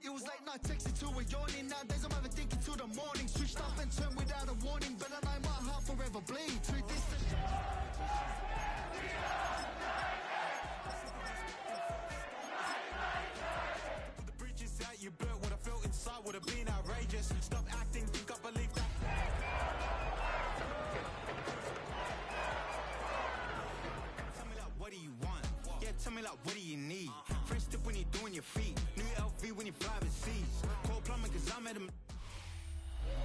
It was late night texting to a yawning. Nowadays I'm overthinking till the morning. Switched up and turned without a warning. But I know my heart forever bleed. Too distant. The bridges out you built, what I felt inside would have been outrageous. Stop acting, think I believe that. Tell me like, what do you want? Yeah, tell me like, what do you need? Fresh tip when you're doing your feet. New LV when you fly overseas. Cold plumbing cause I made them.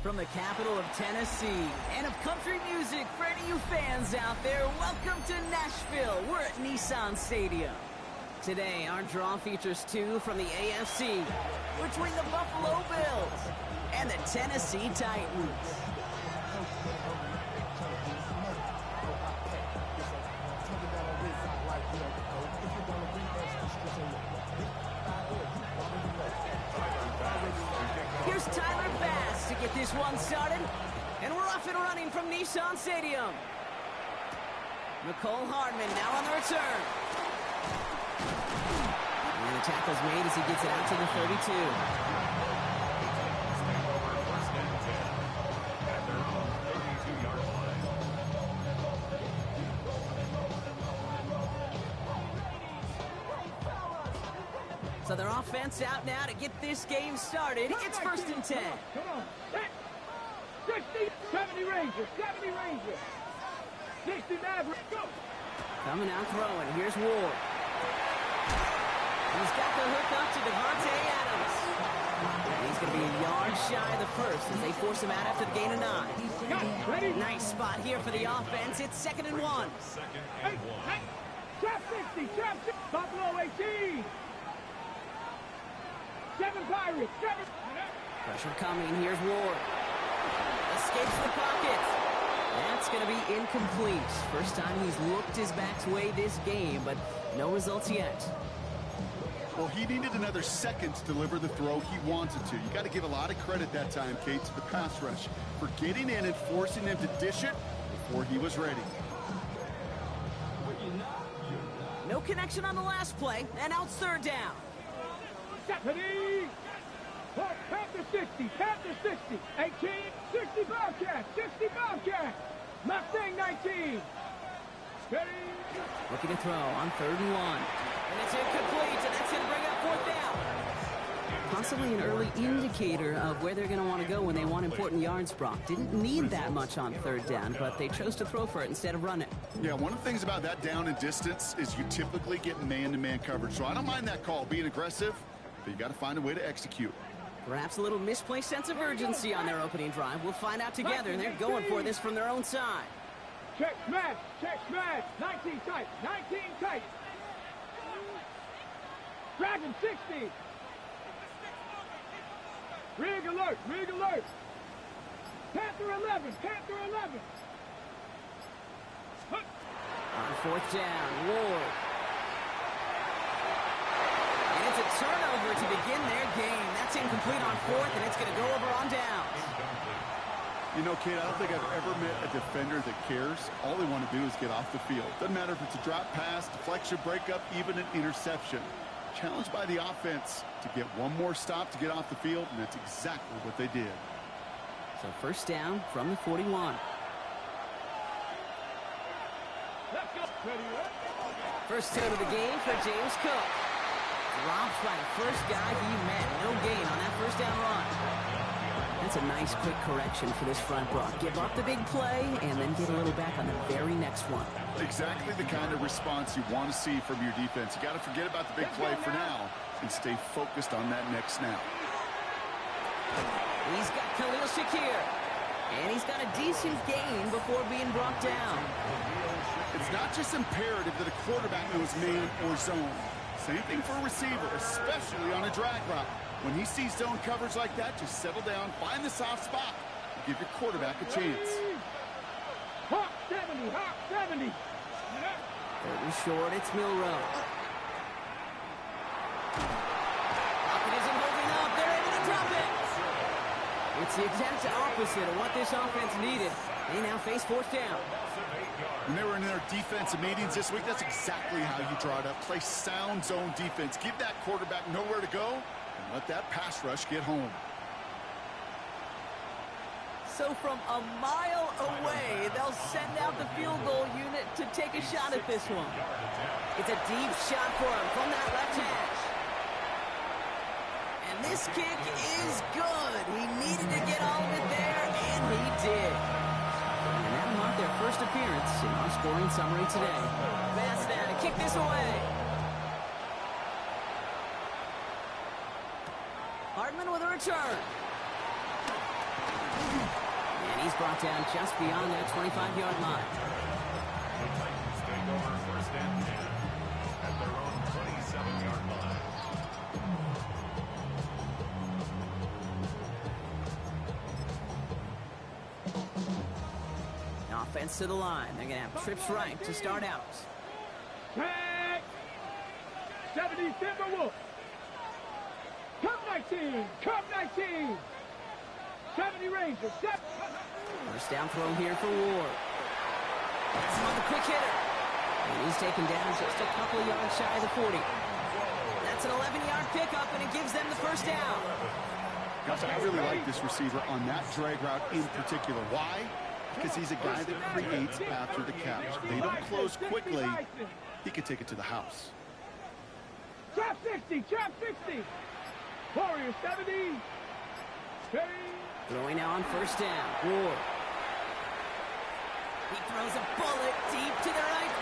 From the capital of Tennessee and of country music, for any of you fans out there, welcome to Nashville. We're at Nissan Stadium. Today, our draw features two from the AFC, between the Buffalo Bills and the Tennessee Titans. Here's Tyler Bass to get this one started, and we're off and running from Nissan Stadium. Nicole Hardman now on the return. And the tackle's made as he gets it out to the 32. So their offense out now to get this game started. It's 1st and 10. Come on. 60, 70 Rangers, 70 Rangers. 60 Mavericks, go. Coming out throwing. Here's Ward. He's got the hook up to Devontae Adams. He's going to be a yard shy of the first as they force him out after the gain of 9. Ready? Nice spot here for the offense. It's 2nd and 1. Hey, trap 60, trap 60. Buffalo 18. 7 Pirates, 7. Pressure coming. Here's Ward. Escapes the pocket. That's going to be incomplete. First time he's looked his back's way this game, but no results yet. Well, he needed another second to deliver the throw he wanted to. You got to give a lot of credit that time, Kate, to the pass rush for getting in and forcing him to dish it before he was ready. No connection on the last play, and now it's 3rd down. Stephanie! Panther 60, Panther 60, 18, 60 Bobcats, 60 Bobcats, Mustang 19. Ready? Looking to throw on 3rd and 1. And it's incomplete, and that's going to bring up 4th down. Possibly an early indicator of where they're going to want to go when they want important yards, Brock. Didn't need that much on 3rd down, but they chose to throw for it instead of run it. Yeah, one of the things about that down and distance is you typically get man-to-man coverage. So I don't mind that call, being aggressive, but you got to find a way to execute. Perhaps a little misplaced sense of urgency on their opening drive. We'll find out together, and they're going for this from their own side. Check smash, 19 tight, 19 tight. Dragon 60. Rig alert, rig alert. Panther 11, Panther 11. On 4th down, Ward. And it's a turnover to begin their game. That's incomplete on 4th, and it's going to go over on downs. You know, Kate, I don't think I've ever met a defender that cares. All they want to do is get off the field. Doesn't matter if it's a drop pass, deflection, breakup, even an interception. Challenged by the offense to get one more stop to get off the field, and that's exactly what they did. So 1st down from the 41. Let's go. First toe of the game for James Cook. Dropped by the first guy he met. No gain on that 1st down run. That's a nice quick correction for this front, Brock. Give up the big play and then get a little back on the very next one. Exactly the kind of response you want to see from your defense. You got to forget about the big play for now and stay focused on that next snap. He's got Khalil Shakir, and he's got a decent gain before being brought down. It's not just imperative that a quarterback knows man or zone. Same thing for a receiver, especially on a drag route. When he sees zone coverage like that, just settle down, find the soft spot, and give your quarterback a chance. Hawk 70, Hawk 70. 3rd and short, it's Milrow. Pocket isn't holding up. They're able to drop it. It's the exact opposite of what this offense needed. They now face 4th down. When they were in their defensive meetings this week, that's exactly how you draw it up. Play sound zone defense. Give that quarterback nowhere to go and let that pass rush get home. So from a mile away, they'll send out the field goal unit to take a shot at this one. It's a deep shot for him from that left hash. And this kick is good. He needed to get all of it there, and he did. And that marked their first appearance in our scoring summary today. Pass now to kick this away. Hardman with a return. And he's brought down just beyond that 25-yard line. The Titans take over first and 10 at their own 27-yard line. Offense to the line. They're going to have trips right to start out. Tag! 70 Timberwolves. Come 19! Come 19! 70 Rangers. First down throw here for Ward. That's him on the quick hitter. And he's taken down just a couple of yards shy of the 40. That's an 11-yard pickup, and it gives them the first down. Guys, I really like this receiver on that drag route in particular. Why? Because he's a guy that creates after the catch. They don't close quickly. He could take it to the house. Trap 60! Trap 60! Warriors 70! Throwing now on first down. Ward. He throws a bullet deep to the right.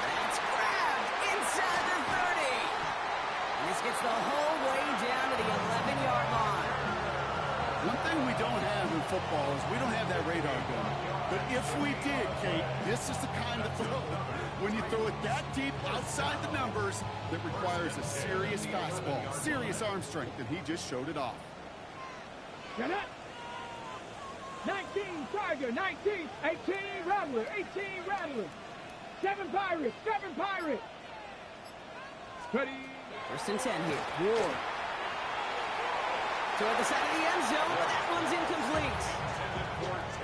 That's grabbed inside the 30. And this gets the whole way down to the 11-yard line. One thing we don't have in football is we don't have that radar gun. But if we did, Kate, this is the kind of throw, when you throw it that deep outside the numbers, that requires a serious fastball, serious arm strength, and he just showed it off. Get up! 19 Tiger, 19, 18 Rattler, 18 Rattler. 7 Pirates, 7 Pirates. Ready? First and 10 here. Ward. Toward the side of the end zone, but that one's incomplete.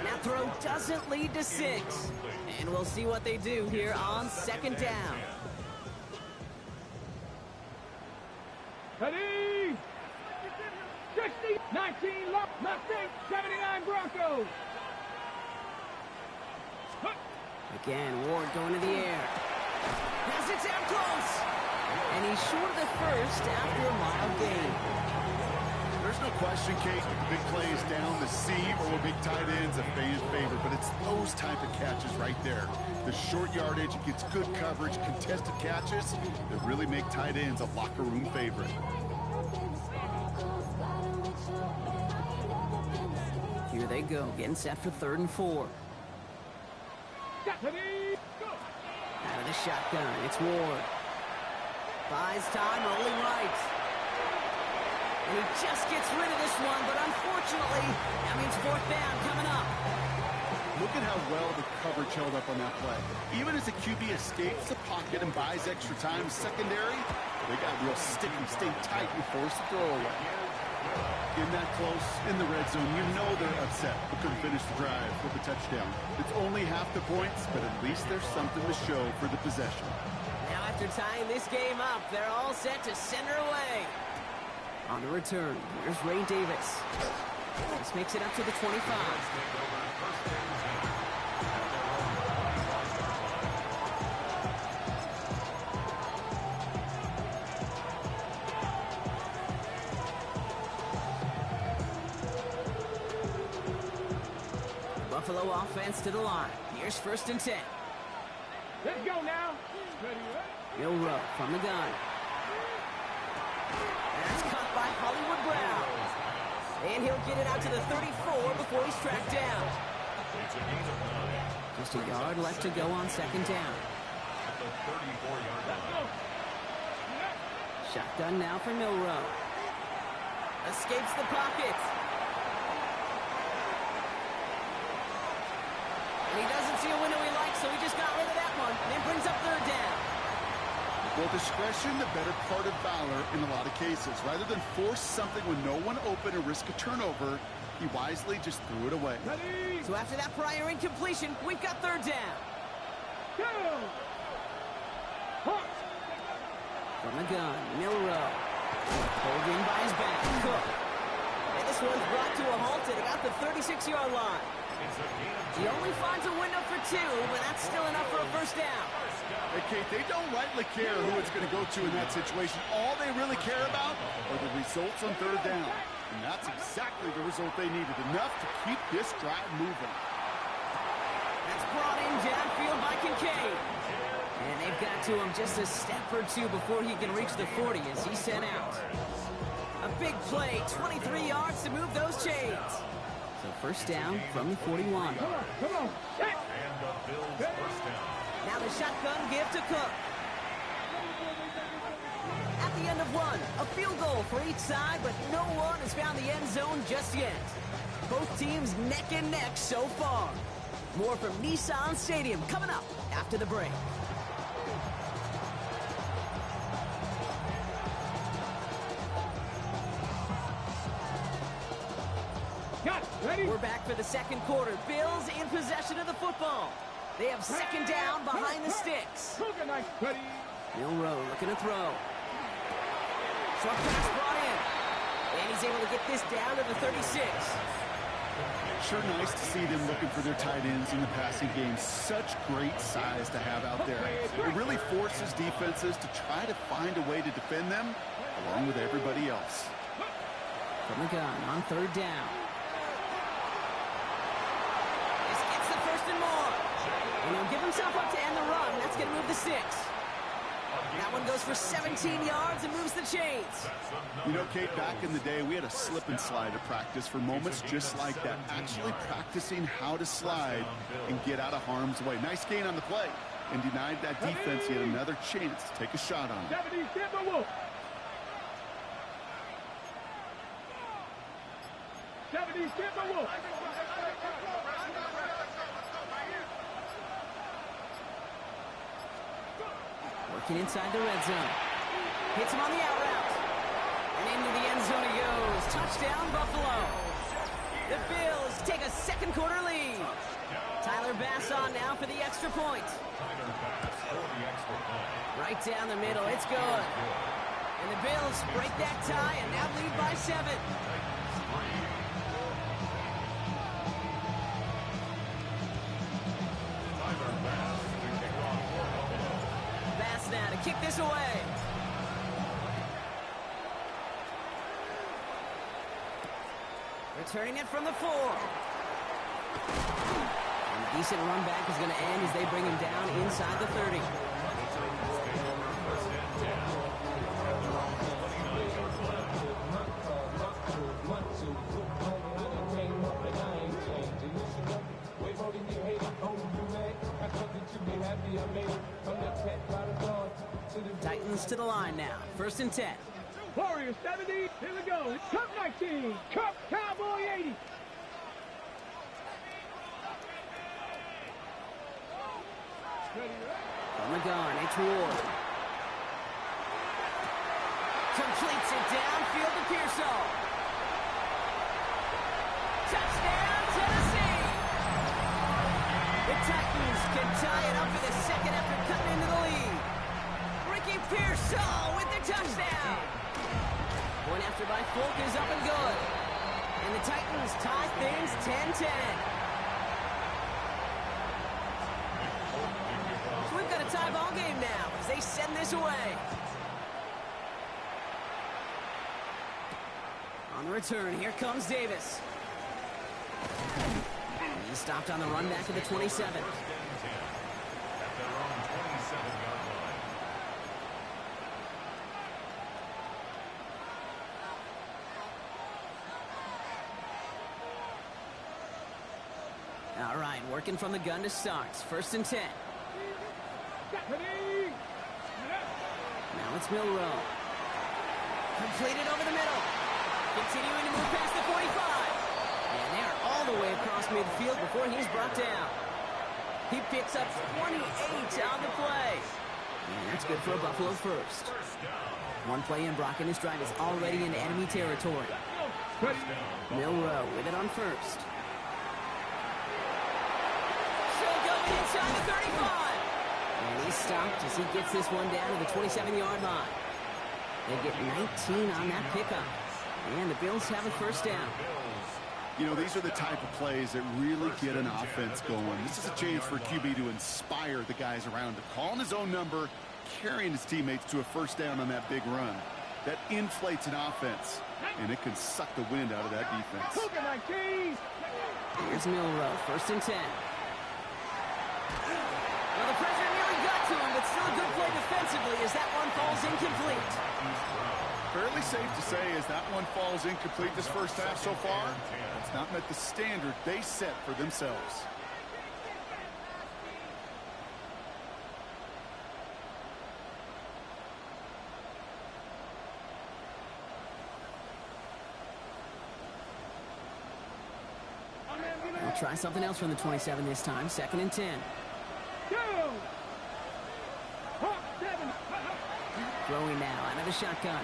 That throw doesn't lead to 6. And we'll see what they do here on second down. Ready? 60, 19, nothing, 79 Broncos. Again, Ward going to the air. Has it down close. And he's short of the first after a mile gain. There's no question, Kate, big plays down the seam or big tight ends a fan's favorite, but it's those type of catches right there. The short yardage, gets good coverage, contested catches that really make tight ends a locker room favorite. Here they go, getting set for 3rd and 4. Out of the shotgun, it's Ward. Buys time, rolling right. And he just gets rid of this one, but unfortunately, that means 4th down coming up. Look at how well the coverage held up on that play. Even as the QB escapes the pocket and buys extra time secondary, they got real sticky, stayed tight and forced the throw away. In that close, in the red zone, you know they're upset but couldn't finish the drive with a touchdown. It's only half the points, but at least there's something to show for the possession. Now after tying this game up, they're all set to send her away. On the return, here's Ray Davis. This makes it up to the 25. Buffalo offense to the line. Here's 1st and 10. Let's go now. Milrow from the gun. That's caught by Hollywood Brown. And he'll get it out to the 34 before he's tracked down. Just a yard left to go on 2nd down. At the 34-yard line. Shotgun now for Milrow. Escapes the pocket. And he doesn't see a window he likes, so he just got rid of that one. And brings up 3rd down. Well, discretion, the better part of valor in a lot of cases. Rather than force something when no one open or risk a turnover, he wisely just threw it away. So after that prior incompletion, we've got 3rd down. From the gun, Milrow. Pulled in by his back. Cook. And this one's brought to a halt at about the 36-yard line. He only finds a window for 2, but that's still enough for a first down. Hey, Kate, they don't rightly care who it's going to go to in that situation. All they really care about are the results on third down. And that's exactly the result they needed, enough to keep this drive moving. That's brought in downfield by Kincaid. And they've got to him just a step or 2 before he can reach the 40 as he's sent out. A big play, 23 yards to move those chains. So first down from the 41. Come on. And the Bills first down. Now the shotgun give to Cook. At the end of one, a field goal for each side, but no one has found the end zone just yet. Both teams neck and neck so far. More from Nissan Stadium coming up after the break. We're back for the second quarter. Bills in possession of the football. They have second down behind the sticks. Milrow looking to throw. Short pass brought in. And he's able to get this down to the 36. Sure nice to see them looking for their tight ends in the passing game. Such great size to have out there. It really forces defenses to try to find a way to defend them along with everybody else. From the gun on third down. This gets the first and more. And he'll give himself up to end the run. That's going to move the 6. That one goes for 17 yards and moves the chains. You know, Kate, back in the day, we had a slip and slide at practice for moments just like that. Actually practicing how to slide and get out of harm's way. Nice gain on the play. And denied that defense yet another chance to take a shot on it. Working inside the red zone. Hits him on the out route. And into the end zone he goes. Touchdown, Buffalo. The Bills take a second quarter lead. Tyler Bass on now for the extra point. Right down the middle. It's good. And the Bills break that tie and now lead by 7. Now to kick this away. Returning it from the 4. And a decent run back is going to end as they bring him down inside the 30. Titans to the line now. First and 10. Warriors 70. Here we go. Cup 19. Cup Cowboy 80. From the gun, it's Ward. Completes it downfield to Pearsall. Touchdown, Tennessee! The Titans can tie it up for the second after cutting into the lead. Ricky Pearsall with the touchdown. Point after by Folk is up and good. And the Titans tie things 10-10. So we've got a tie ball game now as they send this away. On the return, here comes Davis. He's stopped on the run back of the 27. All right, working from the gun to start. First and 10. Now it's Milrow. Completed over the middle. Continuing to move past the 45. And they're all the way across midfield before he's brought down. He picks up 28 on the play. And that's good for a Buffalo first. One play in, Brock, and his drive is already into enemy territory. Milrow with it on first. Still going inside the 35. And he's stopped as he gets this one down to the 27-yard line. They get 19 on that pickup. And the Bills have a first down. You know, these are the type of plays that really get an offense going. This is a chance for QB to inspire the guys around him. Calling his own number, carrying his teammates to a first down on that big run. That inflates an offense, and it can suck the wind out of that defense. Here's Milrow, first and 10. Well, the pressure nearly got to him, but still a good play defensively as that one falls incomplete. Fairly safe to say as that one falls incomplete this first half so far, it's not met the standard they set for themselves. We'll try something else from the 27 this time, second and 10. Throwing now out of the shotgun.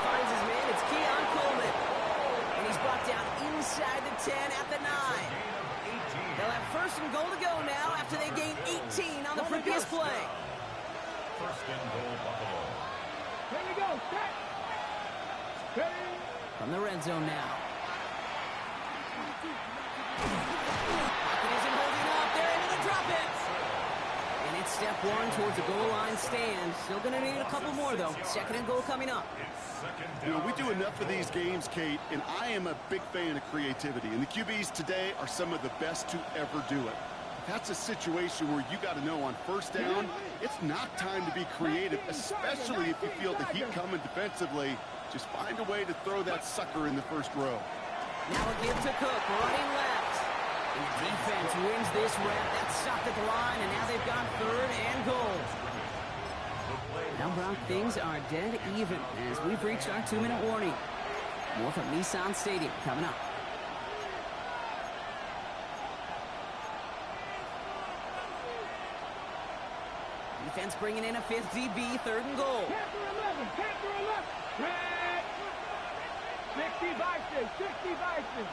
Finds his man, it's Keon Coleman. And he's brought down inside the 10 at the 9. They'll have first and goal to go now after they gained 18 on the previous play. First and goal, Buffalo. Here we go, set. Ready. From the red zone now. Pocket isn't holding up. They're into the drop it. And it's step one towards the goal line stand. Still going to need a couple more, though. Second and goal coming up. You know, we do enough of these games, Kate, and I am a big fan of creativity. And the QBs today are some of the best to ever do it. That's a situation where you got to know on first down, it's not time to be creative, especially if you feel the heat coming defensively. Just find a way to throw that sucker in the first row. Now a give to Cook, running left. And the defense wins this rep. That's stopped at the line, and now they've got third and goal. Now, Brock, things are dead even as we've reached our 2-minute warning. More from Nissan Stadium coming up. Defense bringing in a fifth DB, third and goal. Panther 11, red. 60 Bison, 60 Bison.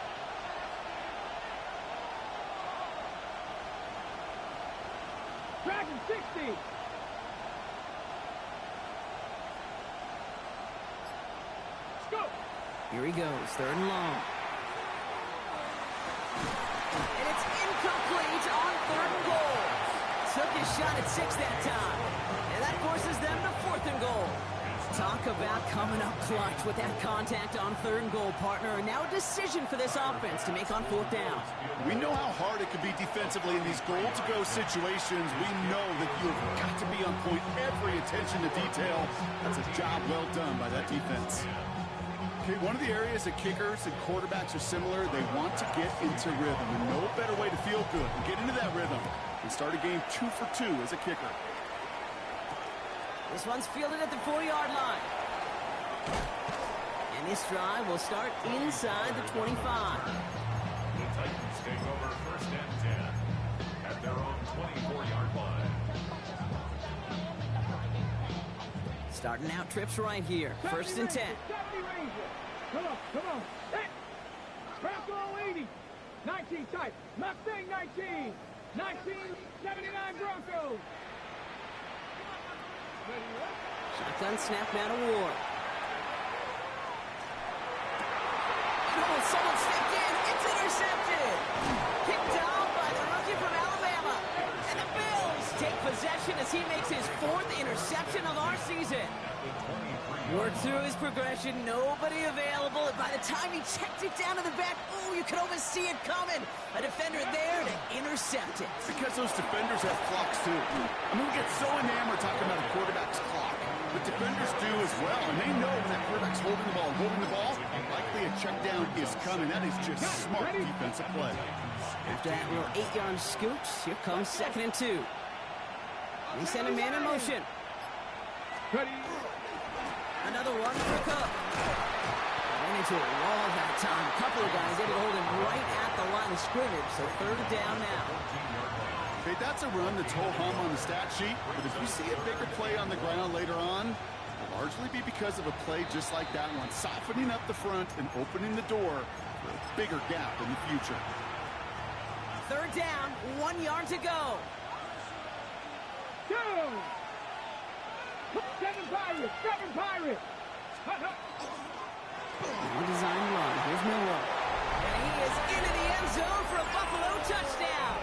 Dragon 60. Go. Here he goes, third and long. And it's incomplete on third and goal. Took his shot at 6 that time. And that forces them to fourth and goal. Talk about coming up clutch with that contact on third and goal, partner. And now a decision for this offense to make on fourth down. We know how hard it can be defensively in these goal-to-go situations. We know that you've got to be on point, every attention to detail. That's a job well done by that defense. Okay, one of the areas that kickers and quarterbacks are similar, they want to get into rhythm. And no better way to feel good and get into that rhythm and start a game 2 for 2 as a kicker. This one's fielded at the 4-yard line. And this drive will start inside the 25. The Titans take over first and 10 at their own 24-yard line. Starting out trips right here. First and 10. 70 Ranger. Come on. Hey. Bronco 80. 19 type. Mustang 19. 1979 Broncos. Shotgun snap now to Ward. Oh, someone stepped in. It's intercepted. Picked off by the rookie from Alabama. And the Bills take possession as he makes his 4th interception of our season. Worked through his progression, nobody available. And by the time he checked it down to the back, oh, you could almost see it coming. A defender there to intercept it. Because those defenders have clocks too. I mean, we get so enamored talking about a quarterback's clock. But defenders do as well, and they know when that quarterback's holding the ball, likely a check down is coming. That is just smart defensive play. After that little 8-yard scooch, here comes second and 2. We send a man in motion. Ready. Another one for Cook. Ran into a wall that time. A couple of guys able to hold him right at the line of scrimmage, so third down now. Okay, that's a run that's ho-hum on the stat sheet, but if you see a bigger play on the ground later on, it'll largely be because of a play just like that one, softening up the front and opening the door for a bigger gap in the future. third down, 1 yard to go. Go! 7 Pirates, 7 Pirates. Well designed run. Here's Miller. And he is into the end zone for a Buffalo touchdown.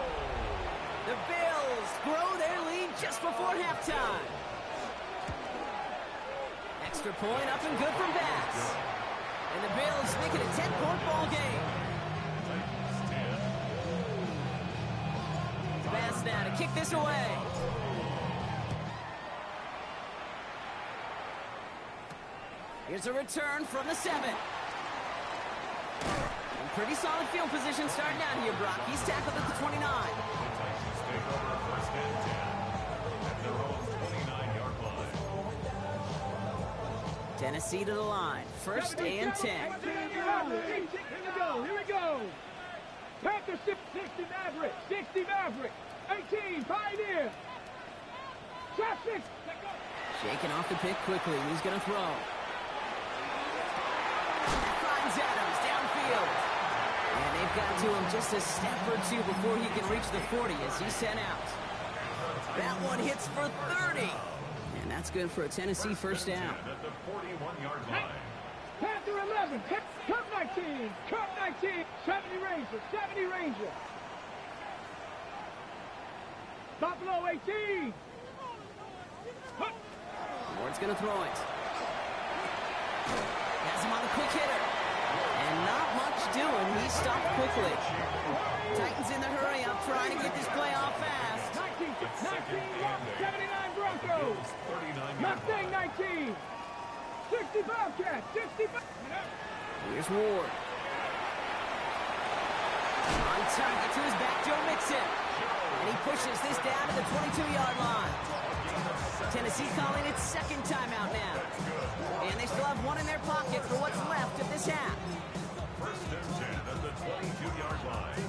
The Bills grow their lead just before halftime. Extra point up and good from Bass. And the Bills make it a 10-point ball game. Bass now to kick this away. Here's a return from the 7. And pretty solid field position starting out here, Brock. He's tackled at the 29. The Titans take over first and 10 at their own 29-yard line. Tennessee to the line. First and 10. Here we go. Panthers 60 Maverick, 60 Maverick, 18 Pioneer. Traffic. Shaking off the pick quickly. He's going to throw. Finds Adams downfield. And they've got to him just a step or two before he can reach the 40 as he's sent out. That one hits for 30. And that's good for a Tennessee first down. At the 41-yard line. Panther 11, Cup 19, Cup 19, 70 Ranger, 70 Ranger. Buffalo 18. Ward's going to throw it. Has him on the quick hitter. And not much doing. He stopped quickly. Titans in the hurry up, trying to get this play off fast. 19, 79 Broncos. Mustang 19. 60 Bobcats, 65. Here's Ward. On target to his back, Joe Mixon. And he pushes this down to the 22-yard line. Tennessee calling its second timeout now. And they still have one in their pocket for what's left of this half. First and 10 at the 22-yard line.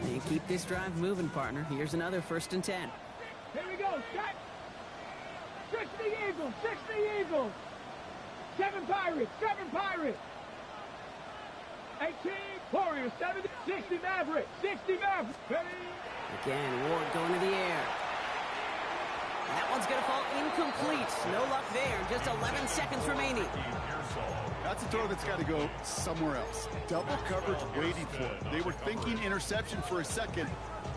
And keep this drive moving, partner. Here's another first and 10. Here we go, set. 60 Eagles, 60 Eagles. 7 Pirates, 7 Pirates. 18 Warriors, 70, 60 Mavericks, 60 Mavericks. Again, Ward going to the air. That one's going to fall incomplete. No luck there. Just 11 seconds remaining. That's a throw that's got to go somewhere else. Double coverage waiting for it. They were thinking interception for a second.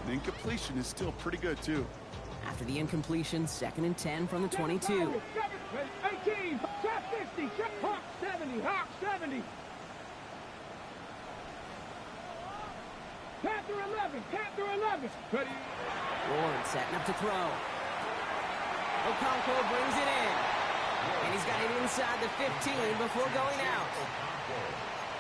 The incompletion is still pretty good, too. After the incompletion, second and 10 from the 22. 18, Trap 50, Hawk 70, Hawk 70. Panther 11, Panther 11. Ready. Ward setting up to throw. Okonkwo brings it in. And he's got it inside the 15 before going out.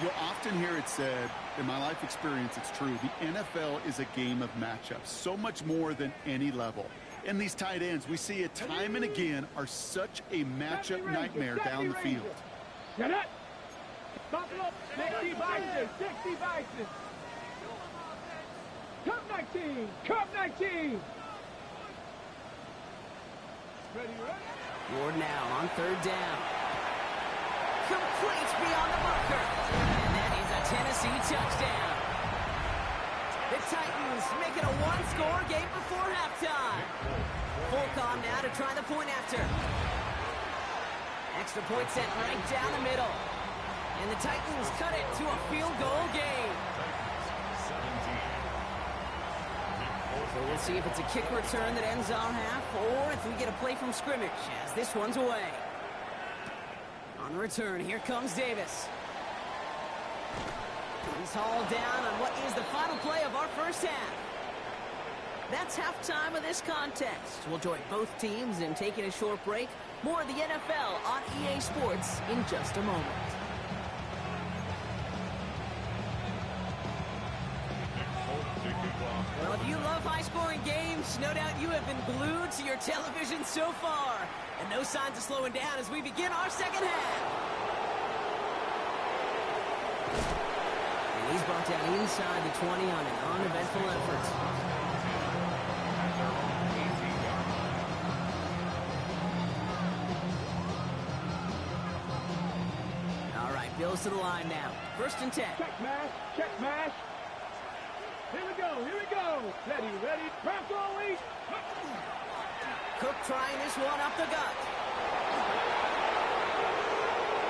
You'll often hear it said, in my life experience, it's true, the NFL is a game of matchups, so much more than any level. And these tight ends, we see it time and again, are such a matchup nightmare down the field. Get it. Buffalo, 60 Bison, 60 Bison. Cup 19, Cup 19. Ready, ready. Ward now on third down. Complete beyond the marker. And that is a Tennessee touchdown. The Titans make it a one-score game before halftime. Full calm now to try the point after. Extra point set right down the middle. And the Titans cut it to a field goal game. So we'll see if it's a kick return that ends our half, or if we get a play from scrimmage as this one's away. On the return, here comes Davis. He's hauled down on what is the final play of our first half. That's halftime of this contest. We'll join both teams in taking a short break. More of the NFL on EA Sports in just a moment. Well, if you love high-scoring games, no doubt you have been glued to your television so far. And no signs of slowing down as we begin our second half. And he's brought down inside the 20 on an uneventful effort. goes to the line now. 1st and 10. Check mash, check mash. Here we go, here we go. Ready, ready, press only. Cook trying this one up the gut.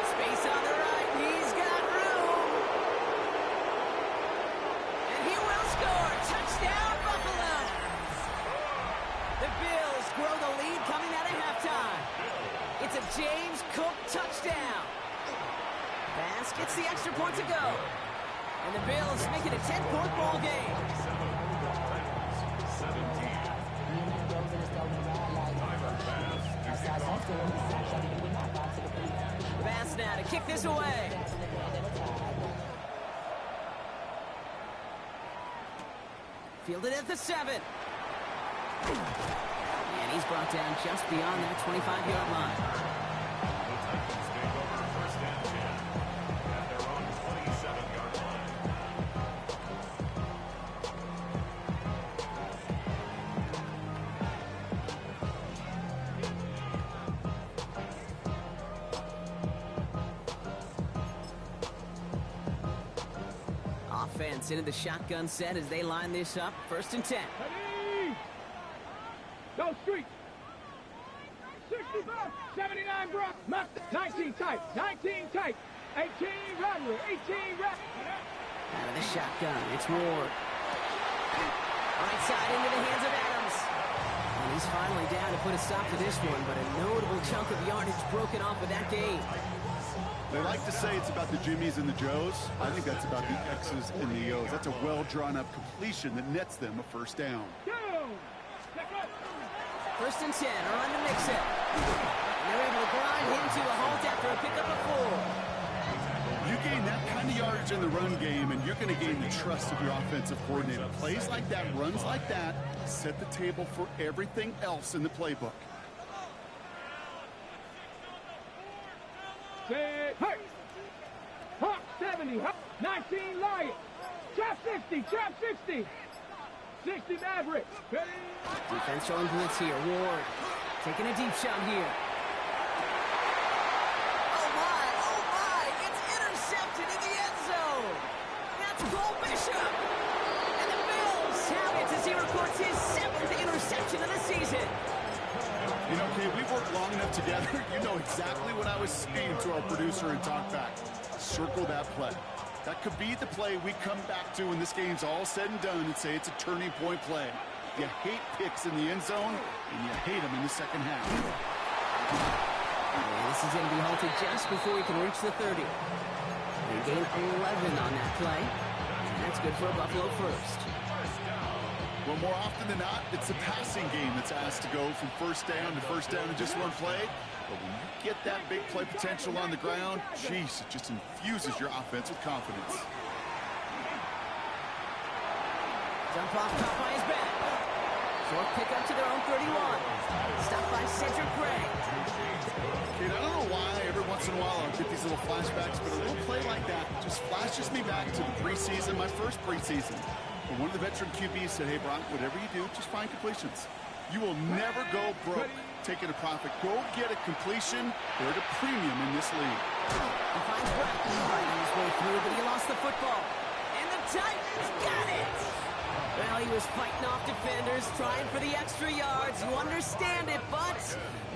Space on the right, he's got room. And he will score. Touchdown, Buffalo. The Bills grow the lead coming out of halftime. It's a James Cook touchdown. Bass gets the extra point to go. And the Bills make it a 10-point ball game. Bass now to kick this away. Fielded at the 7. And he's brought down just beyond that 25-yard line. The Titans take over 1st and 10 at their own 27-yard line. Offense into the shotgun set as they line this up. 1st and 10. Ready. Go street. 65, 79 Brock. 19 tight, 19 tight. 18 Rattler, 18 Rattler. Out of the shotgun, it's Ward. Right side into the hands of Adams. And he's finally down to put a stop to this one, but a notable chunk of yardage broken off with that game. They like to say it's about the Jimmies and the Joes. I think that's about the X's and the O's. That's a well-drawn-up completion that nets them a 1st down. Go. Check up. 1st and 10 are on the mix-it. They're able to grind him to a halt after a pickup of 4. You gain that kind of yardage in the run game, and you're going to gain the trust of your offensive coordinator. Plays like that, runs like that, set the table for everything else in the playbook. Set. Hey. Hawk 70. 19 Lion. Trap 60. Trap 60. 60 Maverick. Ready. Defense showing blitz here. Ward taking a deep shot here. Oh my, it's intercepted in the end zone. That's Cole Bishop. And the Bills have it as he records his 7th interception of the season. You know, Kay, we've worked long enough together. You know exactly what I was saying to our producer and talkback. Circle that play. That could be the play we come back to when this game's all said and done and say it's a turning point play. You hate picks in the end zone, and you hate them in the second half. And this is going to be halted just before he can reach the 30. They gain 11 on that play. And that's good for a Buffalo 1st. Well, more often than not, it's a passing game that's asked to go from 1st down to 1st down in just one play. But when you get that big play potential on the ground, geez, it just infuses your offense with confidence. Jump off top by his back. Short pick up to their own 31. Stopped by Cedric Gray. Kid, I don't know why every once in a while I'll get these little flashbacks, but a little play like that just flashes me back to the preseason, my first preseason. And one of the veteran QBs said, hey, Brock, whatever you do, just find completions. You will never go broke taking a profit. Go get a completion. They're at a premium in this league. He finds Brock fighting his way through, but he lost the football. And the Titans got it! Well, he was fighting off defenders, trying for the extra yards. You understand it, but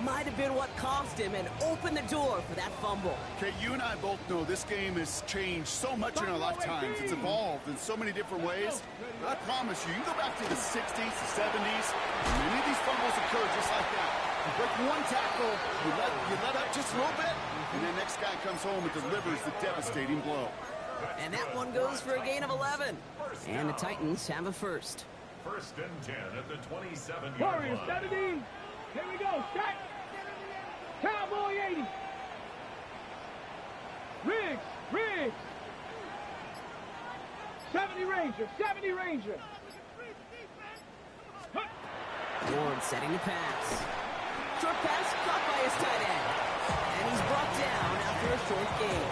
might have been what cost him and opened the door for that fumble. Okay, you and I both know this game has changed so much in our lifetimes. It's evolved in so many different ways. But I promise you, you go back to the 60s, the 70s, many of these fumbles occur just like that. You break one tackle, you let up just a little bit, and the next guy comes home and delivers the devastating blow. And that one goes for a gain of 11. And the Titans have a 1st. 1st and 10 at the 27-yard Warriors line. 70. Here we go. Strike. Cowboy 80. Riggs. 70 Ranger. 70 Ranger. Ward setting the pass. Short pass caught by his tight end. And he's brought down after a short gain.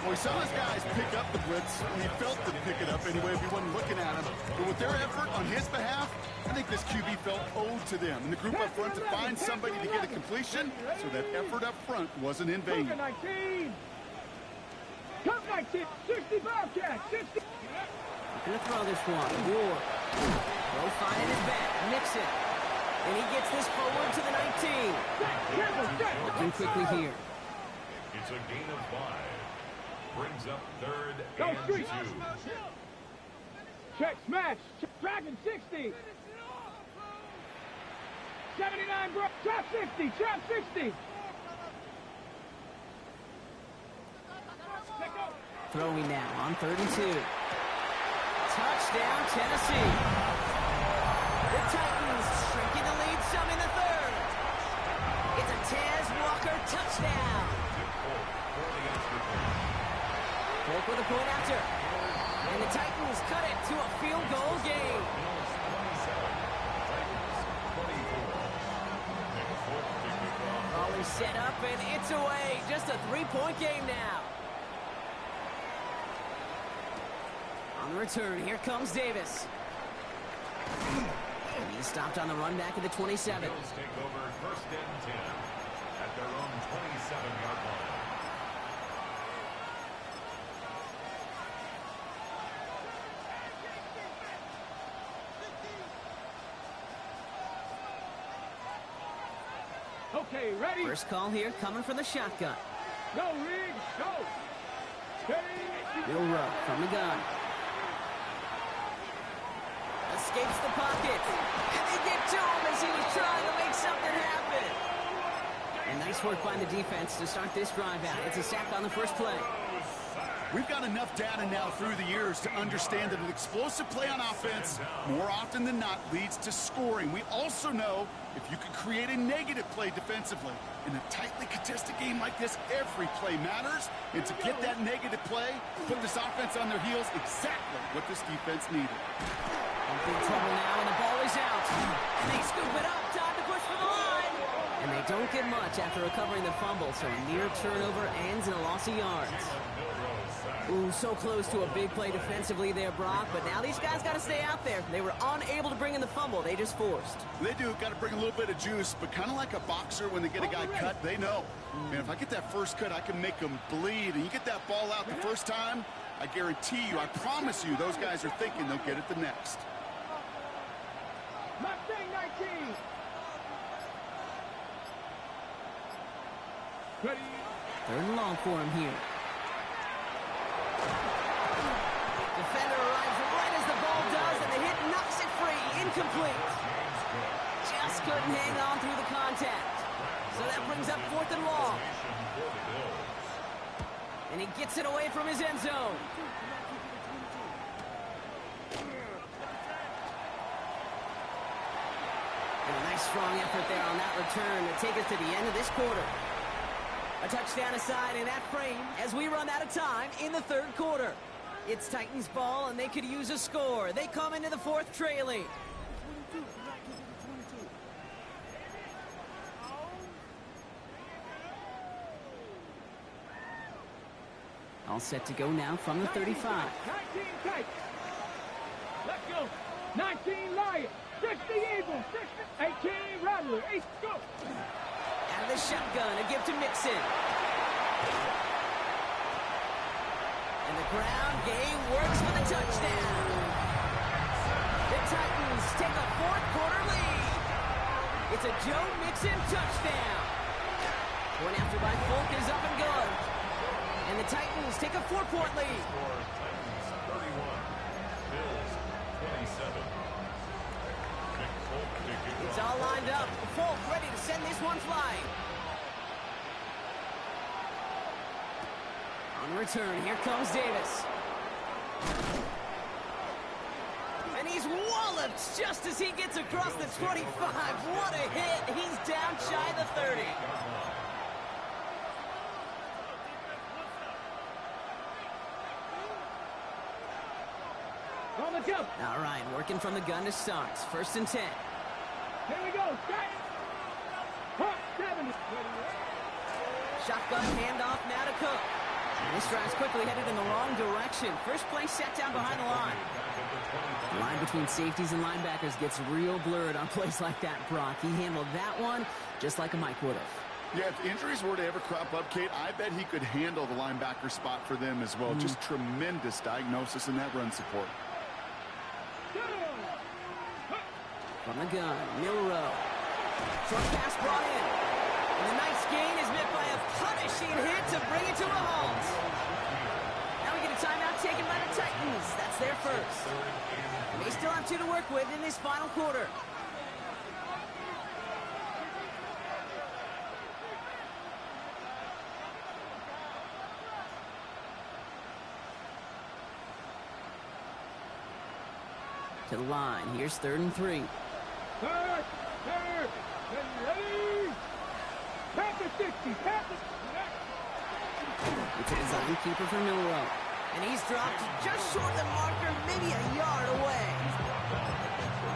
Well, we saw his guys pick up the blitz, and he felt them pick it up anyway if he wasn't looking at him. But with their effort on his behalf, I think this QB felt owed to them. And the group up front to find somebody to get a completion, so that effort up front wasn't in vain. 19. 19, 60 Bobcat, 60. Gonna throw this one. Ward. Will find in his back. Nixon. And he gets this forward to the 19. Looking quickly here. It's a gain of 5. Brings up third Go and street. 2. Check, smash. Dragon 60. 79, bro. Trap 60. Trap 60. Throwing now on 32. Touchdown, Tennessee. The Titans shrinking the lead some in the third. It's a Taz Walker touchdown. Polk with a point after. And the Titans cut it to a field goal game. Raleigh set up and it's away. Just a 3-point game now. On the return, here comes Davis. And he's stopped on the run back at the 27. Bills take over first and 10 at their own 27-yard line. Okay, ready? First call here coming from the shotgun. Go, Riggs, go. Steady. Will Rupp from the gun. Escapes the pocket. And they get to him as he was trying to make something happen. And nice work by the defense to start this drive out. It's a sack on the first play. We've got enough data now through the years to understand that an explosive play on offense more often than not leads to scoring. We also know if you can create a negative play defensively. In a tightly contested game like this, every play matters. And to get that negative play, put this offense on their heels, exactly what this defense needed. In big trouble now, and the ball is out. And they scoop it up. Time to push for the line. And they don't get much after recovering the fumble, so a near turnover ends in a loss of yards. Ooh, so close to a big play defensively there, Brock, but now these guys got to stay out there. They were unable to bring in the fumble they just forced. They do, got to bring a little bit of juice, but kind of like a boxer when they get a guy cut, they know. Man, if I get that first cut, I can make them bleed, and you get that ball out the first time, I guarantee you, I promise you, those guys are thinking they'll get it the next. Mustang 19. Ready. Third and long for him here. Defender arrives right as the ball does, and the hit knocks it free. Incomplete. Just couldn't hang on through the contact. So that brings up fourth and long. And he gets it away from his end zone. And a nice strong effort there on that return to take us to the end of this quarter. A touchdown aside in that frame as we run out of time in the third quarter. It's Titans ball, and they could use a score. They come into the fourth trailing. All set to go now from the 35. 19 Titans. Let's go. 19 Lions. 60 Eagles. 18 Rattler. 8 go. Out of the shotgun, a give to Mixon. And the ground game works for the touchdown. The Titans take a fourth quarter lead. It's a Joe Mixon touchdown. Point after by Polk is up and good. And the Titans take a 4-point lead. Score Titans 31, Bills 27. It's all lined up. Polk ready to send this one flying. On return, here comes Davis. And he's walloped just as he gets across the 25. What a hit. He's down shy of the 30. On the jump. All right, working from the gun to start. First and 10. Here we go. Hot 70. Shotgun handoff now to Cook. And this drive's quickly headed in the wrong direction. First play set down behind the line. The line between safeties and linebackers gets real blurred on plays like that, Brock. He handled that one just like a Mike would have. Yeah, if injuries were to ever crop up, Kate, I bet he could handle the linebacker spot for them as well. Just tremendous diagnosis in that run support. From the gun, Milrow. Short pass brought in. And the nice gain is met by a punishing hit to bring it to a halt. Now we get a timeout taken by the Titans. That's their first. They still have 2 to work with in this final quarter. To the line. Here's 3rd and 3. Third, ready. Pass the 60, pass the... It's a design keeper for Milrow. And he's dropped just short of the marker, maybe a yard away.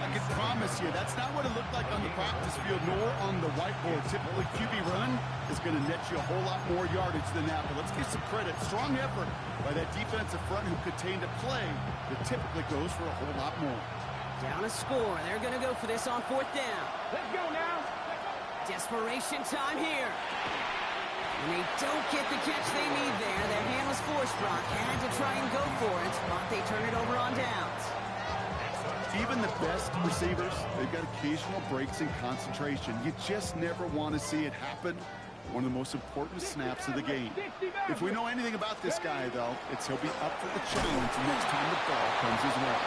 I can promise you, that's not what it looked like on the practice field, nor on the whiteboard. Typically, QB run is going to net you a whole lot more yardage than that. But let's give some credit. Strong effort by that defensive front who contained a play that typically goes for a whole lot more. Down a score. They're going to go for this on 4th down. Let's go now. Desperation time here. And they don't get the catch they need there. Their hand was forced. Brock had to try and go for it, but they turn it over on downs. Even the best receivers, they've got occasional breaks in concentration. You just never want to see it happen. One of the most important snaps of the game. If we know anything about this guy, though, it's he'll be up for the challenge next time the ball comes his way.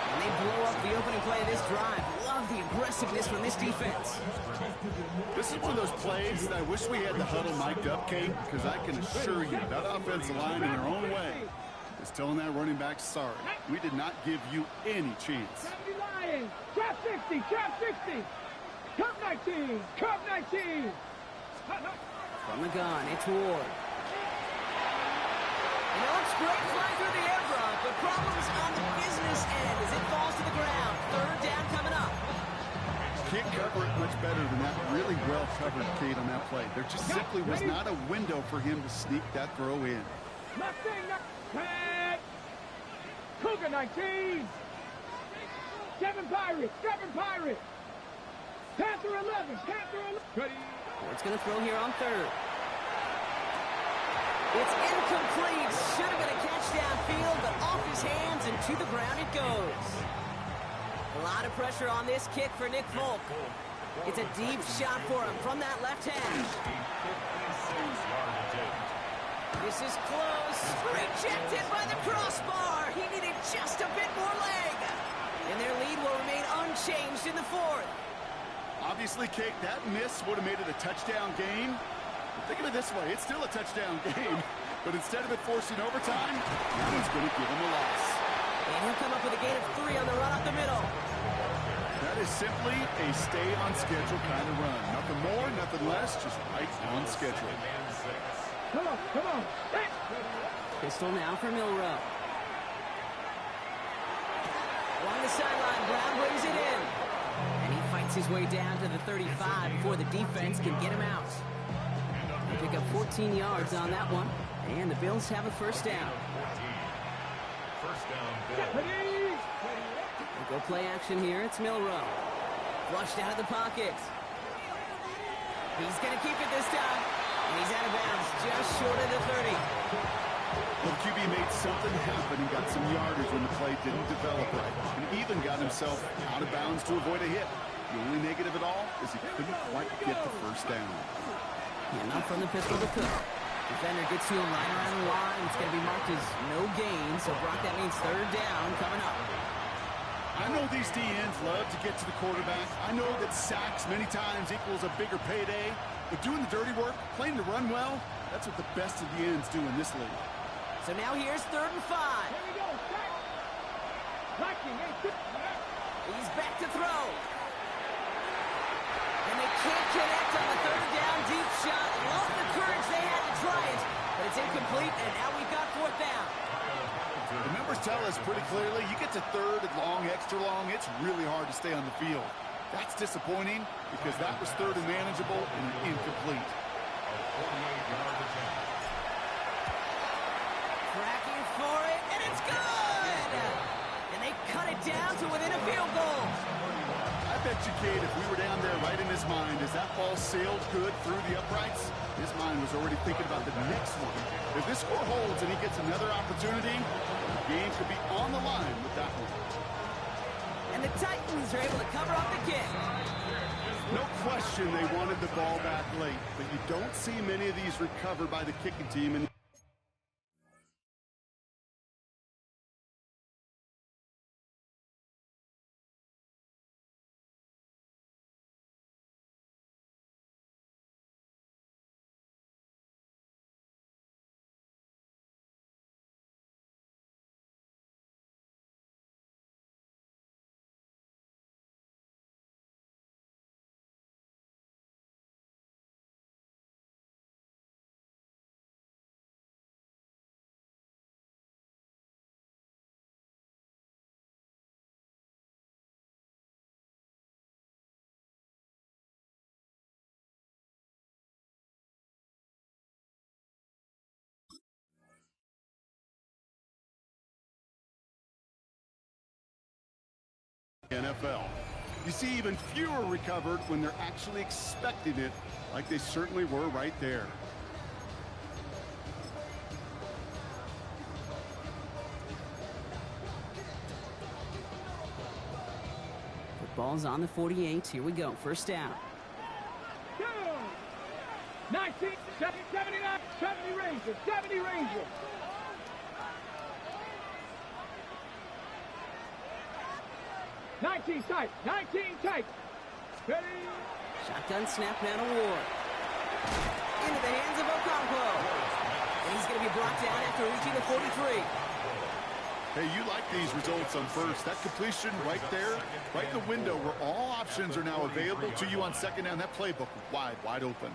And they blow up the opening play of this drive. Love the aggressiveness from this defense. This is one of those plays that I wish we had the huddle mic'd up, Kate, because I can assure you that offensive line in their own way is telling that running back, sorry, we did not give you any chance. Trap 60, trap 60. Cup 19, cup 19. From the gun, it's Ward. And it looks great flying through the air, Brock, but problems on the business end as it falls to the ground. 3rd down coming up. Can't cover it much better than that. Really well covered, Kate, on that play. There just simply was not a window for him to sneak that throw in. Cougar 19. 7 Pirates, 7 Pirates. Panther 11, Panther 11. Ready. Ward's going to throw here on 3rd. It's incomplete. Should have been a catch downfield, but off his hands and to the ground it goes. A lot of pressure on this kick for Nick Folk. It's a deep shot for him from that left hand. This is close. Rejected by the crossbar. He needed just a bit more leg. And their lead will remain unchanged in the 4th. Obviously, Kate, that miss would have made it a touchdown game. But think of it this way, it's still a touchdown game. But instead of it forcing overtime, now it's going to give him a loss. And he'll come up with a gain of 3 on the run up the middle. That is simply a stay on schedule kind of run. Nothing more, nothing less, just right on schedule. Come on, come on. Hey. Pistol now for Milrow. Along the sideline, Brown brings it in. And he fights his way down to the 35 before the defense can get him out. They pick up 14 yards on that one. And the Bills have a 1st down. First down, Bills. They go play action here. It's Milrow. Flushed out of the pocket. He's going to keep it this time. And he's out of bounds just short of the 30. Well, QB made something happen and got some yardage when the play didn't develop right. And even got himself out of bounds to avoid a hit. The only negative at all is he couldn't quite get the 1st down. And up from the pistol to Cook. Defender gets to him right around the line. It's going to be marked as no gain. So, Brock, that means 3rd down coming up. I know these DNs love to get to the quarterback. I know that sacks many times equals a bigger payday. But doing the dirty work, playing to run well, that's what the best of the ends do in this league. So now here's 3rd and 5. Here we go. He's back to throw. And they can't connect on the 3rd down deep shot. Love the courage they had to try it. But it's incomplete, and now we've got 4th down. The numbers tell us pretty clearly, you get to 3rd and long, extra long, it's really hard to stay on the field. That's disappointing because that was 3rd and manageable and incomplete. Tracking for it, and it's good! And they cut it down to within a field goal. I bet you, Kate, if we were down there right in his mind, as that ball sailed good through the uprights, his mind was already thinking about the next one. If this score holds and he gets another opportunity, the game could be on the line with that one. And the Titans are able to cover up the kick. No question they wanted the ball back late, but you don't see many of these recovered by the kicking team. And NFL. You see even fewer recovered when they're actually expecting it, like they certainly were right there. The ball's on the 48. Here we go. First down. 19, 79, 70 Rangers, 70 Rangers. Nineteen tight, 19 tight. Ready? Shotgun snap and award. Into the hands of Okonkwo. And he's going to be brought down after reaching the 43. Hey, you like these results on first. That completion right there, right in the window where all options are now available to you on second down. That playbook wide open.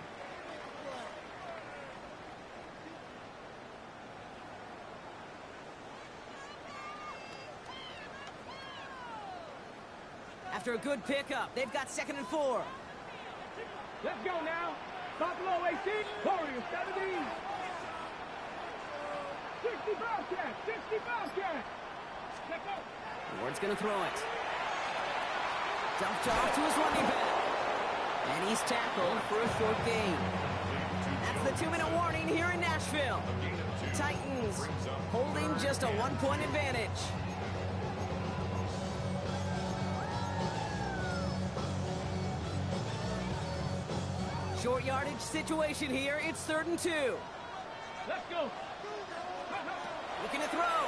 After a good pickup, they've got 2nd and 4. Let's go now. Buffalo 18, Warriors 17. 60 Bobcat, 60 Bobcat. Let's go. Ward's going to throw it. Dumped off to his running back. And he's tackled for a short gain. That's the 2-minute warning here in Nashville. Titans holding just a 1-point advantage. Short yardage situation here. It's 3rd and 2. Let's go. Looking to throw.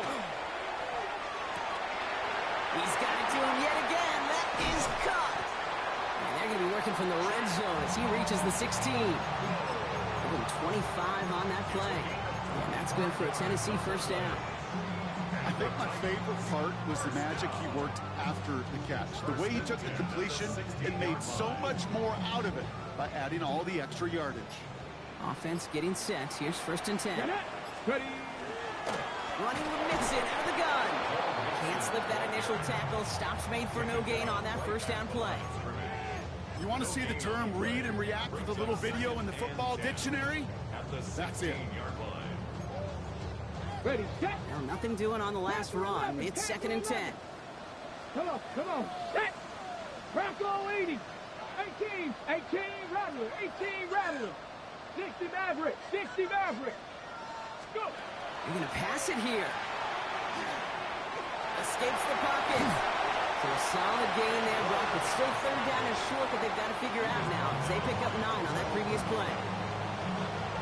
He's got it to him yet again. That is caught. And they're going to be working from the red zone as he reaches the 16. Give him 25 on that play. And that's good for a Tennessee first down. I think my favorite part was the magic he worked after the catch. The way he took the completion and made so much more out of it by adding all the extra yardage. Offense getting set. Here's 1st and 10. Ready. Running with Mixon out of the gun. Can't slip that initial tackle. Stops made for no gain on that first down play. You want to see the term read and react with a little video in the football dictionary? That's it. Ready, set. Well, nothing doing on the last run. It's 2nd and 10. Come on. Set. Bronco 80. 18 Rattler, 18 Rattler. 60 Maverick, 60 Maverick. Go. They're going to pass it here. Escapes the pocket. So a solid gain there, Brock, but still 3rd down and short that they've got to figure out now as they pick up 9 on that previous play.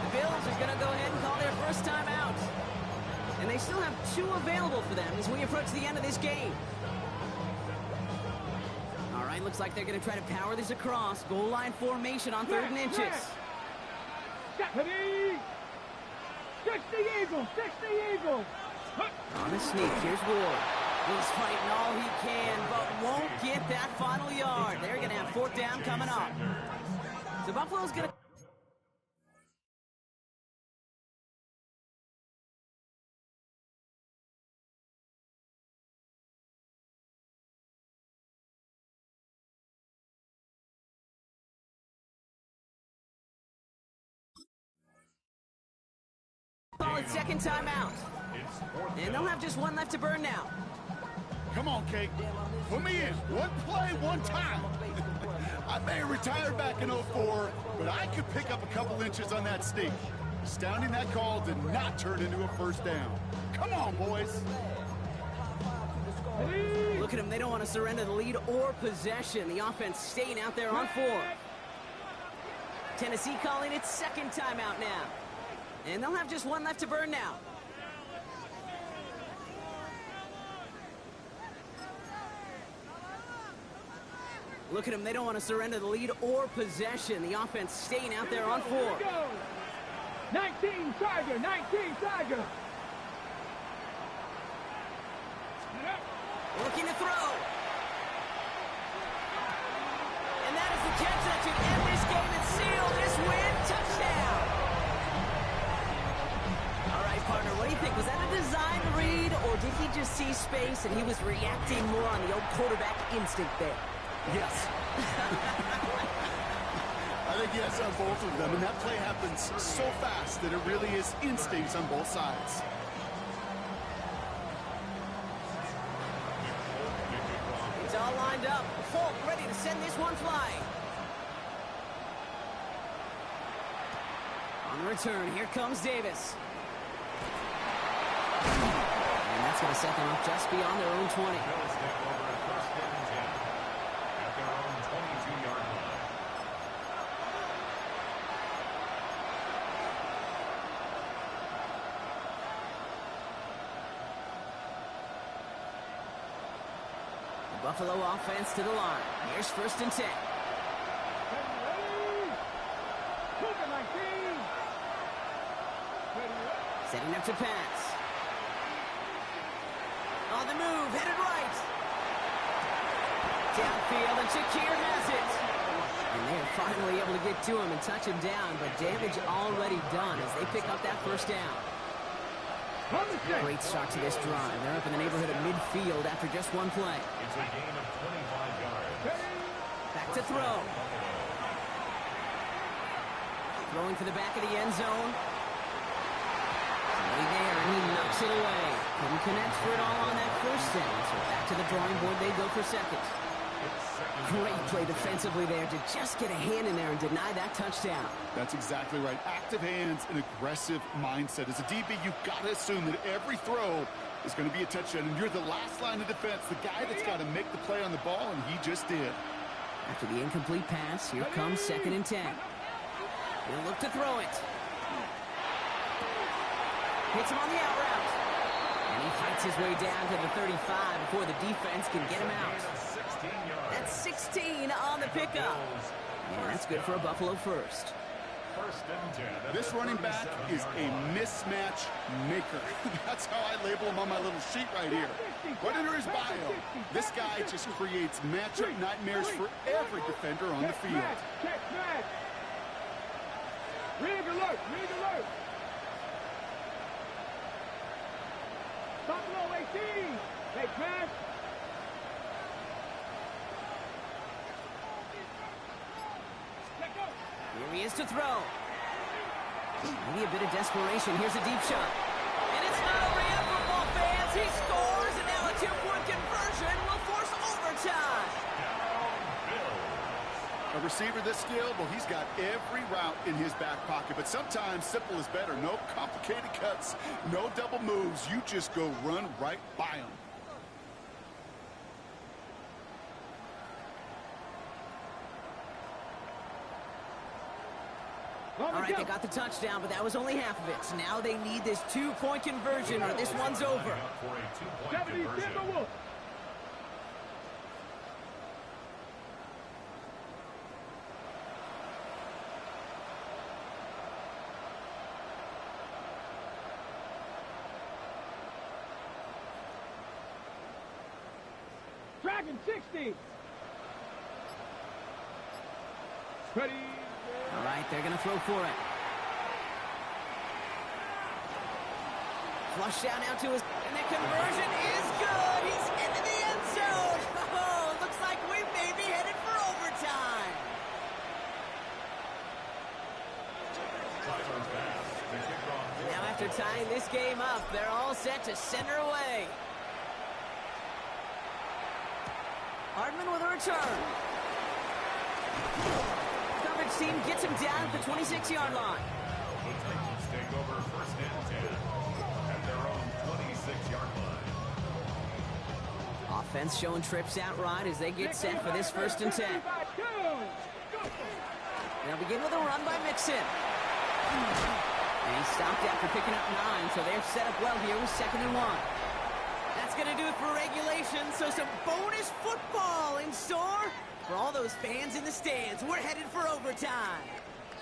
The Bills are going to go ahead and call their first time out. And they still have 2 available for them as we approach the end of this game. All right, looks like they're going to try to power this across. Goal line formation on 3rd and inches. Ready. 60 Eagles, 60 Eagles. On the sneak, here's Ward. He's fighting all he can, but won't get that final yard. They're going to have 4th down coming up. So Buffalo's going to... Ball at 2nd timeout. And they'll have just 1 left to burn now. Come on, Kate. Put me in. One play, one time. I may have retired back in '04, but I could pick up a couple inches on that sneak. Astounding that call did not turn into a first down. Come on, boys. Look at them. They don't want to surrender the lead or possession. The offense staying out there on 4. Tennessee calling its second timeout now. And they'll have just one left to burn now. Look at them. They don't want to surrender the lead or possession. The offense staying out there on 4. 19 Tiger, 19 Tiger. Looking to throw. And that is the catch that should end this game and seal this win. Touchdown. All right, partner, what do you think? Was that a design read, or did he just see space and he was reacting more on the old quarterback instinct there? Yes. I think yes on both of them, and that play happens so fast that it really is instincts on both sides. It's all lined up. Folk ready to send this one flying. On the return, here comes Davis. And that's going to set them up just beyond their own 20. Buffalo offense to the line. Here's 1st and 10. Setting up to pass. On the move, headed right. Downfield, and Shakir has it. And they're finally able to get to him and touch him down, but damage already done as they pick up that 1st down. Great start to this drive. They're up in the neighborhood of midfield after just one play. It's a gain of 25 yards. Back to throw. Throwing for the back of the end zone. Somebody there, and he knocks it away. Couldn't connect for it all on that 1st down. So back to the drawing board they go for 2nd. Great play defensively there to just get a hand in there and deny that touchdown. That's exactly right. Active hands and aggressive mindset. As a DB, you've got to assume that every throw is going to be a touchdown, and you're the last line of defense, the guy that's got to make the play on the ball, and he just did. After the incomplete pass, here comes 2nd and 10. He'll look to throw it. Hits him on the out route. And he fights his way down to the 35 before the defense can get him out. That's 16 on the pickup. And that's good for a Buffalo 1st. This running back is a mismatch maker. That's how I label him on my little sheet right here. Right under his bio, this guy just creates matchup nightmares for every defender on the field. Check match. Rig alert, rig alert. Buffalo 18. Take match. Here he is to throw. Maybe a bit of desperation. Here's a deep shot. And it's not over yet, football fans. He scores, and now a 2-point conversion will force overtime. A receiver this skilled, well, he's got every route in his back pocket. But sometimes simple is better. No complicated cuts, no double moves. You just go run right by him. All right, they got the touchdown, but that was only half of it. So now they need this 2-point conversion or this one's over. 70 Timberwolves. Dragon 60. Ready. All right, they're going to throw for it. Flush down now to his, and the conversion is good. He's into the end zone. Oh, looks like we may be headed for overtime. Now after tying this game up, they're all set to center away. Hardman with a return. Coverage team gets him down at the 26-yard line. The Titans take over first and 10 at their own 26-yard line. Offense showing trips out right as they get set for this first and 10. They'll begin with a run by Mixon. And he stopped after picking up 9, so they're set up well here with 2nd and 1. That's going to do it for regulation, so some bonus football in store for all those fans in the stands. We're headed for overtime.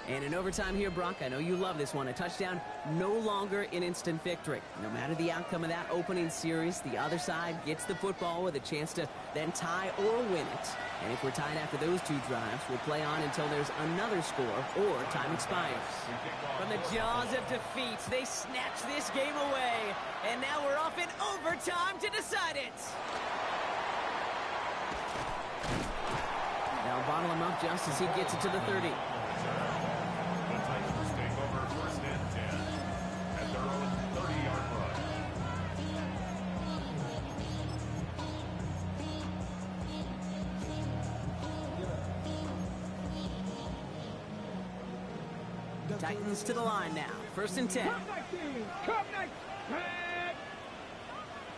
And in overtime here, Brock, I know you love this one. A touchdown, no longer an instant victory. No matter the outcome of that opening series, the other side gets the football with a chance to then tie or win it. And if we're tied after those 2 drives, we'll play on until there's another score or time expires. From the jaws of defeat, they snatch this game away. And now we're off in overtime to decide it. They'll bottle him up just as he gets it to the 30. The Titans take over first and 10 at their own 30-yard line. Titans to the line now. 1st and 10. Come 19! Come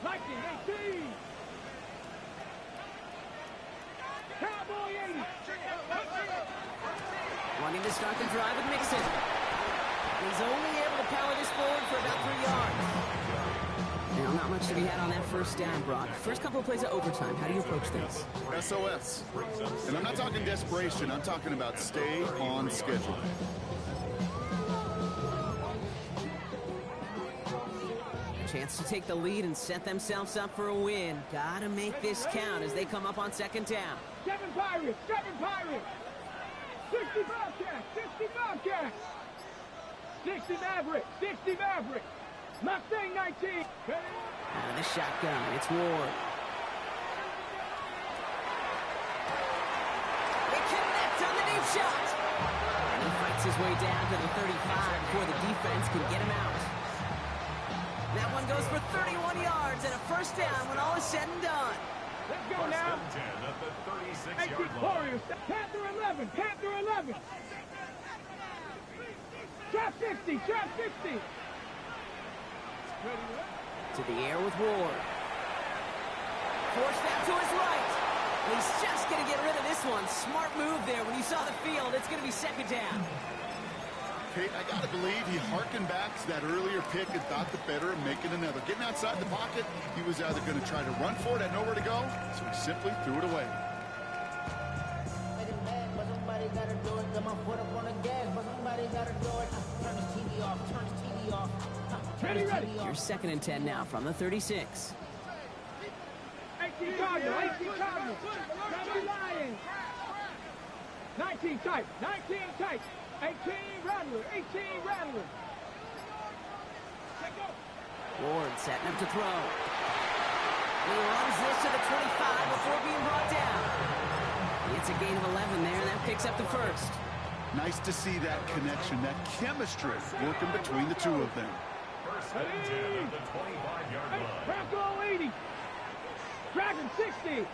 19! 18! Cowboy 80! Wanting to start the drive with Mixon. He's only able to power this forward for about 3 yards. Now, not much to be had on that first down, Brock. First couple of plays of overtime. How do you approach things? SOS. And I'm not talking desperation. I'm talking about stay on schedule. Chance to take the lead and set themselves up for a win. Gotta make this count as they come up on 2nd down. 7 Pirates! 7 Pirates! 60 Bobcats! 60 Bobcats! 60 Mavericks! 60 Mavericks! Mustang 19! Out of the shotgun, it's Ward. They connect on the deep shot! And he fights his way down to the 35 before the defense can get him out. That one goes for 31 yards and a first down when all is said and done. Let's go First now! and 10 at the 36-yard 18 line. Warriors! Panther 11! Panther 11! Trap 60! Trap 60! To the air with Ward. Forced out to his right. He's just going to get rid of this one. Smart move there. When you saw the field, it's going to be 2nd down. Kate, I got to believe he harkened back to that earlier pick and thought the better of making another. Getting outside the pocket, he was either going to try to run for it, had nowhere to go, so he simply threw it away. But somebody gotta do it. Got my foot up on the gas, but somebody gotta do it. Turn this TV off. Turn this TV off. Turn this TV off. Here's 2nd and 10 now from the 36. 18 Cardinals! 18 Cardinals! 7 Lions! 19 tight! 19 tight! 18 Rattler! 18 Rattler! Ward setting up to throw. He runs this to the 25 before being brought down. It's a gain of 11 there, and that picks up the first. Nice to see that connection, that chemistry working between the 2 of them. First and 10 at the 25-yard line. Bronco 80! Dragon 60!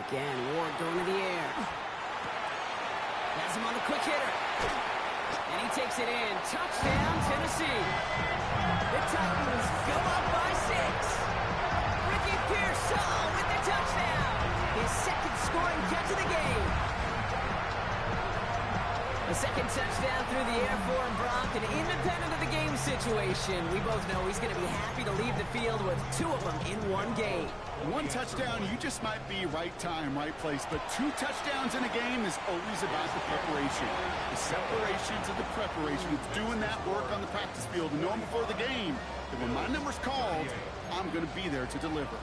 Again, Ward going to the air. Has him on the quick hitter. And he takes it in. Touchdown, Tennessee. The Titans go up by 6. Ricky Pearsall with the touchdown. His 2nd scoring catch of the game. A 2nd touchdown through the air for him, Brock, and independent of the game situation, we both know he's going to be happy to leave the field with 2 of them in one game. 1 touchdown, you just might be right time, right place, but 2 touchdowns in a game is always about the preparation. The separation to the preparation. It's doing that work on the practice field and knowing before the game that when my number's called, I'm going to be there to deliver.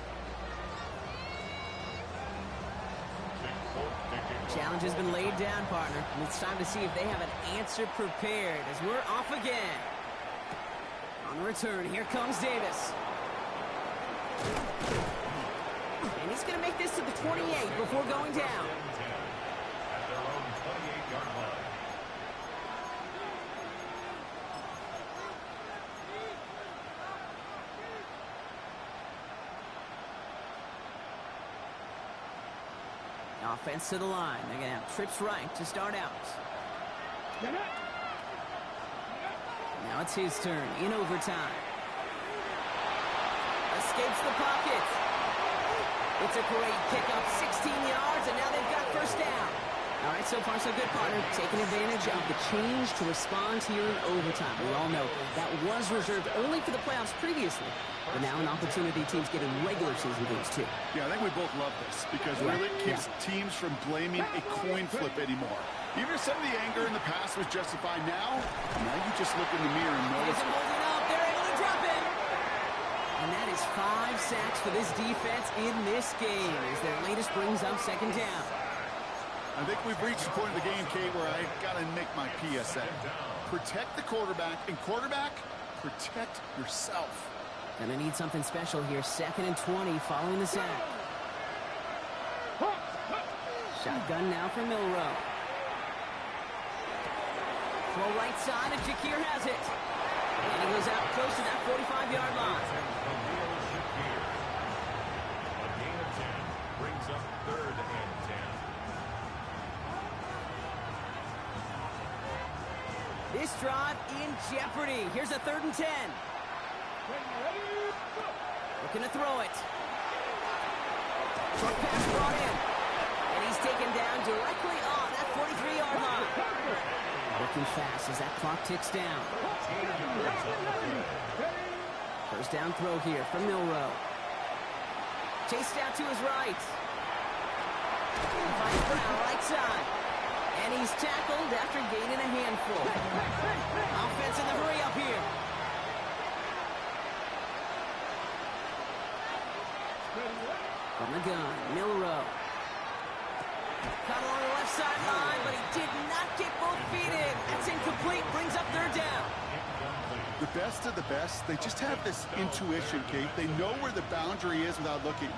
Challenge has been laid down, partner, and it's time to see if they have an answer prepared as we're off again. On the return, here comes Davis. And he's going to make this to the 28 before going down. At their own 28-yard line. Offense to the line. They're going to have trips right to start out. Now it's his turn in overtime. Escapes the pocket. It's a great pickup, 16 yards, and now they've got first down. All right, so far so good, partner. Taking advantage of the change to respond here in overtime. We all know that was reserved only for the playoffs previously, but now an opportunity teams get in regular season games too. Yeah, I think we both love this because really it keeps teams from blaming a coin flip anymore. Even if some of the anger in the past was justified now you just look in the mirror and notice it. Holding up, they're able to drop it. And that is 5 sacks for this defense in this game as their latest brings up second down. I think we've reached the point of the game, Kate, where I got to make my PSA. Protect the quarterback, and quarterback, protect yourself. Gonna need something special here. 2nd and 20 following the sack. Shotgun now for Milrow. Throw right side, and Shakir has it. And he goes out close to that 45-yard line. A gain of 10 brings up 3rd and 10. This drive in jeopardy. Here's a 3rd and 10. Looking to throw it. Short pass brought in. And he's taken down directly on that 43-yard line. Working fast as that clock ticks down. First down throw here from Milrow. Chased out to his right. Finds Brown right side. And he's tackled after gaining a handful. Offense in the hurry up here. From the gun, Milrow. Caught along the left sideline, but he did not get both feet in. That's incomplete. Brings up 3rd down. The best of the best, they just have this intuition, Kate. They know where the boundary is without looking.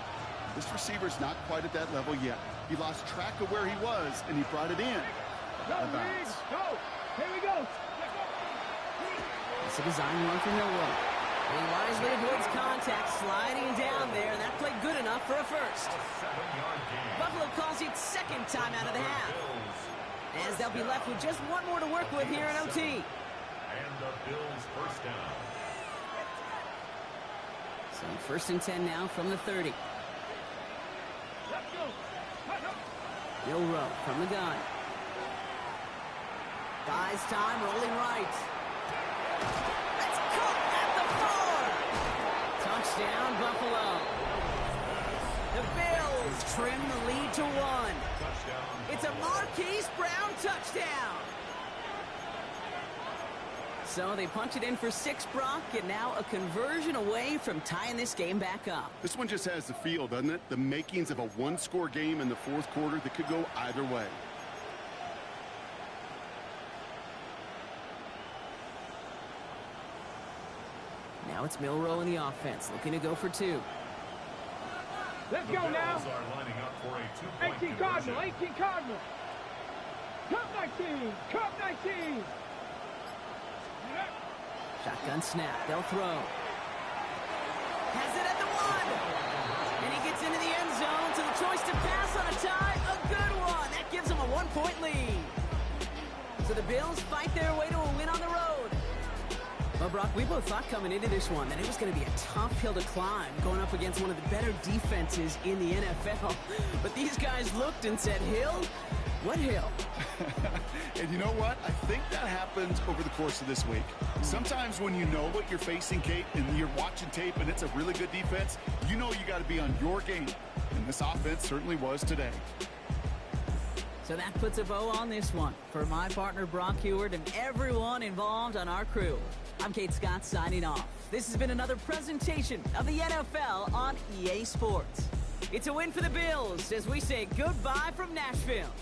This receiver's not quite at that level yet. He lost track of where he was, and he brought it in. Go, Reed, go. Here we go. It's a design run for Milrow. And he wisely avoids contact, sliding down there, and that played good enough for a first. Buffalo calls it 2nd time out of the half, as they'll be left with just one more to work with here in OT. And the Bills first down. So 1st and 10 now from the 30. Milrow from the gun. Buys time, rolling right. That's caught at the 4. Touchdown, Buffalo. The Bills trim the lead to 1. It's a Marquise Brown touchdown. So they punch it in for 6, Brock, and now a conversion away from tying this game back up. This one just has the feel, doesn't it? The makings of a one-score game in the 4th quarter that could go either way. Now it's Milrow in the offense, looking to go for 2. Let's go now. Are lining up for a 2-point 18 Cardinal, 18 Cardinal. Cup 19, Cup 19. Shotgun snap, they'll throw. Has it at the 1. And he gets into the end zone, so the choice to pass on a tie, a good one. That gives him a 1-point lead. So the Bills fight their way to a win on the road. Well, Brock, we both thought coming into this one that it was going to be a tough hill to climb going up against one of the better defenses in the NFL. But these guys looked and said, hill? What hill? And you know what? I think that happens over the course of this week. Sometimes when you know what you're facing, Kate, and you're watching tape and it's a really good defense, you know you got to be on your game. And this offense certainly was today. So that puts a bow on this one. For my partner, Brock Heward, and everyone involved on our crew, I'm Kate Scott signing off. This has been another presentation of the NFL on EA Sports. It's a win for the Bills as we say goodbye from Nashville.